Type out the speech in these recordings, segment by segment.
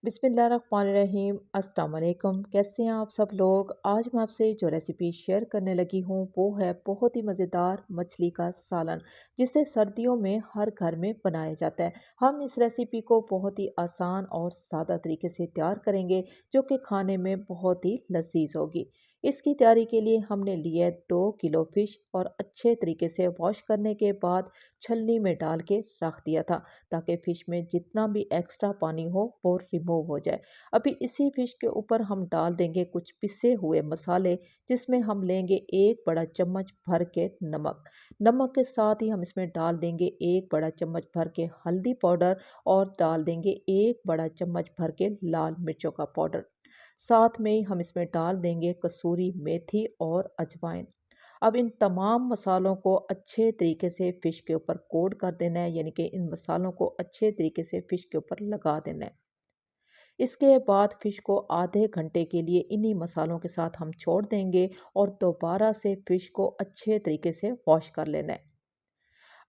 बिस्मिल्लाहिर्रहमानिर्रहीम। अस्सलाम वालेकुम। कैसे हैं आप सब लोग। आज मैं आपसे जो रेसिपी शेयर करने लगी हूँ वो है बहुत ही मज़ेदार मछली का सालन, जिसे सर्दियों में हर घर में बनाया जाता है। हम इस रेसिपी को बहुत ही आसान और सादा तरीके से तैयार करेंगे, जो कि खाने में बहुत ही लजीज होगी। इसकी तैयारी के लिए हमने लिया है 2 किलो फ़िश और अच्छे तरीके से वॉश करने के बाद छलनी में डाल के रख दिया था, ताकि फ़िश में जितना भी एक्स्ट्रा पानी हो वो रिमूव हो जाए। अभी इसी फ़िश के ऊपर हम डाल देंगे कुछ पिसे हुए मसाले, जिसमें हम लेंगे 1 बड़ा चम्मच भर के नमक। नमक के साथ ही हम इसमें डाल देंगे 1 बड़ा चम्मच भर के हल्दी पाउडर और डाल देंगे 1 बड़ा चम्मच भर के लाल मिर्चों का पाउडर। साथ में ही हम इसमें डाल देंगे कसूरी मेथी और अजवाइन। अब इन तमाम मसालों को अच्छे तरीके से फ़िश के ऊपर कोट कर देना है, यानी कि इन मसालों को अच्छे तरीके से फ़िश के ऊपर लगा देना है। इसके बाद फ़िश को आधे घंटे के लिए इन्हीं मसालों के साथ हम छोड़ देंगे और दोबारा से फ़िश को अच्छे तरीके से वॉश कर लेना है।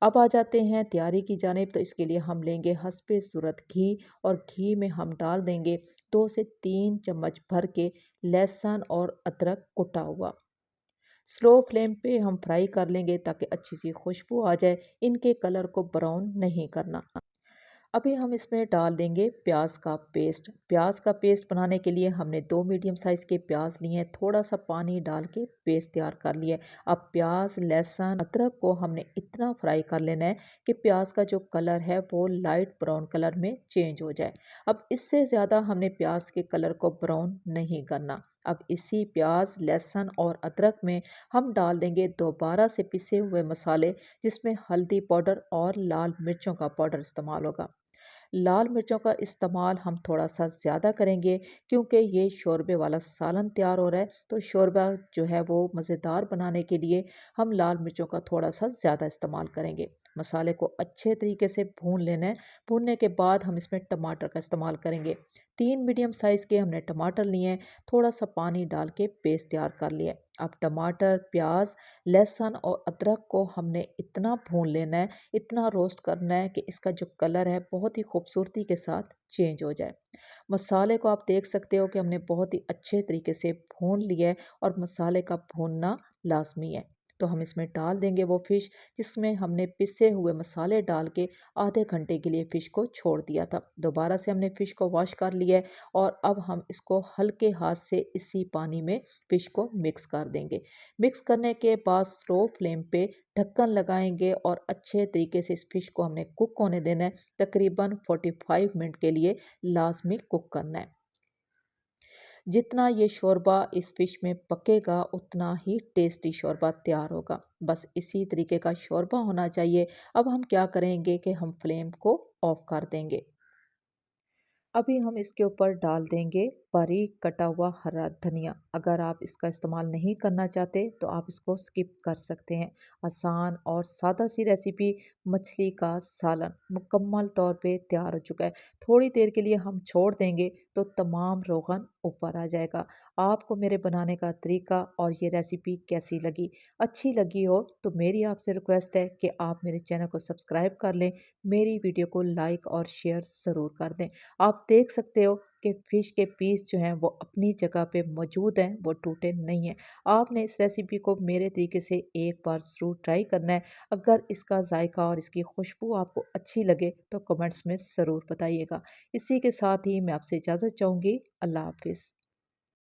अब आ जाते हैं तैयारी की जानिब। तो इसके लिए हम लेंगे हस्बे ज़रूरत घी, और घी में हम डाल देंगे 2 से 3 चम्मच भर के लहसुन और अदरक कुटा हुआ। स्लो फ्लेम पे हम फ्राई कर लेंगे ताकि अच्छी सी खुशबू आ जाए। इनके कलर को ब्राउन नहीं करना। अभी हम इसमें डाल देंगे प्याज का पेस्ट। प्याज का पेस्ट बनाने के लिए हमने 2 मीडियम साइज़ के प्याज लिए हैं, थोड़ा सा पानी डाल के पेस्ट तैयार कर लिया है। अब प्याज, लहसुन, अदरक को हमने इतना फ्राई कर लेना है कि प्याज का जो कलर है वो लाइट ब्राउन कलर में चेंज हो जाए। अब इससे ज़्यादा हमने प्याज के कलर को ब्राउन नहीं करना। अब इसी प्याज, लहसुन और अदरक में हम डाल देंगे दोबारा से पिसे हुए मसाले, जिसमें हल्दी पाउडर और लाल मिर्चों का पाउडर इस्तेमाल होगा। लाल मिर्चों का इस्तेमाल हम थोड़ा सा ज़्यादा करेंगे, क्योंकि ये शोरबे वाला सालन तैयार हो रहा है। तो शोरबा जो है वो मज़ेदार बनाने के लिए हम लाल मिर्चों का थोड़ा सा ज़्यादा इस्तेमाल करेंगे। मसाले को अच्छे तरीके से भून लेना है। भूनने के बाद हम इसमें टमाटर का इस्तेमाल करेंगे। 3 मीडियम साइज़ के हमने टमाटर लिए हैं, थोड़ा सा पानी डाल के पेस्ट तैयार कर लिया है। अब टमाटर, प्याज, लहसुन और अदरक को हमने इतना भून लेना है, इतना रोस्ट करना है कि इसका जो कलर है बहुत ही खूबसूरती के साथ चेंज हो जाए। मसाले को आप देख सकते हो कि हमने बहुत ही अच्छे तरीके से भून लिया है, और मसाले का भूनना लाजमी है। तो हम इसमें डाल देंगे वो फ़िश, जिसमें हमने पिसे हुए मसाले डाल के आधे घंटे के लिए फ़िश को छोड़ दिया था। दोबारा से हमने फ़िश को वॉश कर लिया है, और अब हम इसको हल्के हाथ से इसी पानी में फ़िश को मिक्स कर देंगे। मिक्स करने के बाद स्लो फ्लेम पे ढक्कन लगाएंगे, और अच्छे तरीके से इस फिश को हमने कुक होने देना है। तकरीबन 45 मिनट के लिए लाजमी कुक करना है। जितना ये शोरबा इस फिश में पकेगा उतना ही टेस्टी शोरबा तैयार होगा। बस इसी तरीके का शोरबा होना चाहिए। अब हम क्या करेंगे कि हम फ्लेम को ऑफ कर देंगे। अभी हम इसके ऊपर डाल देंगे बारीक कटा हुआ हरा धनिया। अगर आप इसका इस्तेमाल नहीं करना चाहते तो आप इसको स्किप कर सकते हैं। आसान और सादा सी रेसिपी मछली का सालन मुकम्मल तौर पे तैयार हो चुका है। थोड़ी देर के लिए हम छोड़ देंगे तो तमाम रोगन ऊपर आ जाएगा। आपको मेरे बनाने का तरीका और ये रेसिपी कैसी लगी? अच्छी लगी हो तो मेरी आपसे रिक्वेस्ट है कि आप मेरे चैनल को सब्सक्राइब कर लें, मेरी वीडियो को लाइक और शेयर ज़रूर कर दें। आप देख सकते हो कि फ़िश के पीस जो हैं वो अपनी जगह पे मौजूद हैं, वो टूटे नहीं हैं। आपने इस रेसिपी को मेरे तरीके से एक बार ज़रूर ट्राई करना है। अगर इसका जायका और इसकी खुशबू आपको अच्छी लगे तो कमेंट्स में ज़रूर बताइएगा। इसी के साथ ही मैं आपसे इजाज़त चाहूँगी। अल्लाह हाफ़िज़।